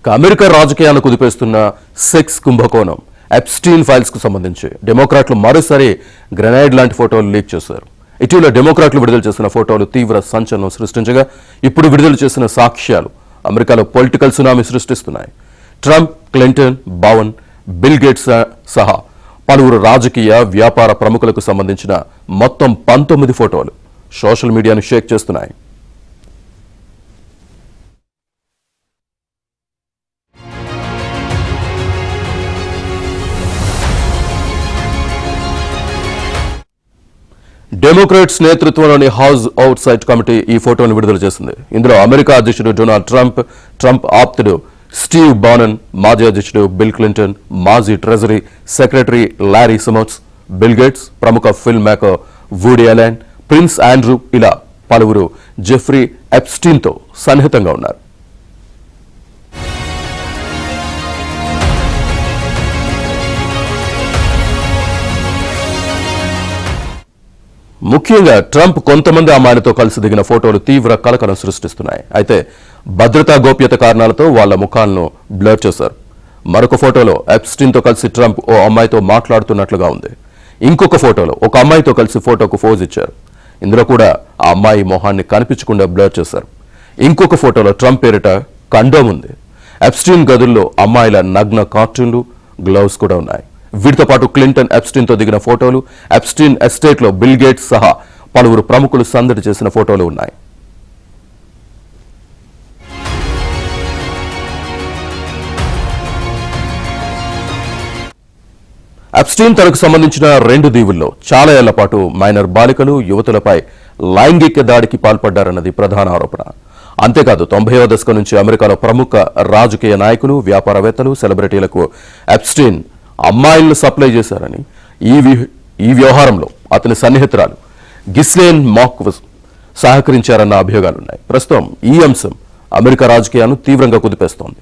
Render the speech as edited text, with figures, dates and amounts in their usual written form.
America రాజకీయాలను కుదిపేస్తున్న sex కుంభకోణం Epstein files కు సంబంధించి డెమోక్రాట్లు మరోసారి గ్రెనైడ్ లాంటి ఫోటోలు లీక్ చేశారు. ఇటీవల డెమోక్రాట్లు విడుదల చేసిన ఫోటోలు తీవ్ర సంచలనం సృష్టించగా ఇప్పుడు విడుదల చేసిన సాక్ష్యాలు అమెరికాలో పొలిటికల్ సునామీ సృష్టిస్తున్నాయి. ట్రంప్, క్లింటన్, బౌవన్, బిల్ గేట్స్ సహా పలువురు రాజకీయ వ్యాపార ప్రముఖులకు సంబంధించిన మొత్తం 19 ఫోటోలు సోషల్ మీడియాను షేక్ చేస్తున్నాయి. డెమోక్రాట్స్ నేతృత్వంలోని హౌస్ అవుట్ సైట్ కమిటీ ఈ ఫోటోను విడుదల చేసింది. ఇందులో అమెరికా అధ్యక్షుడు డొనాల్డ్ ట్రంప్ ఆప్తుడు స్టీవ్ బానన్, మాజీ అధ్యక్షుడు బిల్ క్లింటన్, మాజీ treasury secretary Larry Summers, Bill Gates, ప్రముఖ film maker Woody Allen, prince Andrew ఇలా పలువురు జెఫ్రీ ఎప్స్టీన్తో సన్నిహితంగా ఉన్నారు. ముఖ్యంగా ట్రంప్ కొంతమంది అమ్మాయిలతో కలిసి దిగిన ఫోటోలు తీవ్ర కలకలం సృష్టిస్తున్నాయి. అయితే భద్రతా గోప్యత కారణాలతో వాళ్ల ముఖాలను బ్లర్ చేశారు. మరొక ఫోటోలో ఎప్స్టీన్తో కలిసి ట్రంప్ ఓ అమ్మాయితో మాట్లాడుతున్నట్లుగా ఉంది. ఇంకొక ఫోటోలో ఒక అమ్మాయితో కలిసి ఫోటోకు పోజ్ ఇచ్చారు. ఇందులో కూడా ఆ అమ్మాయి మొహాన్ని కనిపించకుండా బ్లర్ చేశారు. ఇంకొక ఫోటోలో ట్రంప్ పేరిట కండోమ్ ఉంది. ఎప్స్టీన్ గదుల్లో అమ్మాయిల నగ్న కార్టూన్లు, గ్లౌస్ కూడా ఉన్నాయి. వీటితో పాటు క్లింటన్, ఎప్స్టీన్తో దిగిన ఫోటోలు, ఎప్స్టీన్ ఎస్టేట్లో బిల్ గేట్స్ సహా పలువురు ప్రముఖులు సందడి చేసిన ఫోటోలు ఉన్నాయి. ఎప్స్టీన్ తనకు సంబంధించిన 2 దీవుల్లో చాలా ఏళ్ల పాటు మైనర్ బాలికలు, యువతులపై లైంగిక దాడికి పాల్పడ్డారన్నది ప్రధాన ఆరోపణ. అంతేకాదు 90వ దశకం నుంచి అమెరికాలో ప్రముఖ రాజకీయ నాయకులు, వ్యాపారవేత్తలు, సెలబ్రిటీలకు ఎప్స్టీన్ అమ్మాయిలను సప్లై చేశారని, ఈ వ్యవహారంలో అతని సన్నిహితురాలు గిస్లేన్ మాక్ సహకరించారన్న అభియోగాలున్నాయి. ప్రస్తుతం ఈ అంశం అమెరికా రాజకీయాలను తీవ్రంగా కుదిపేస్తోంది.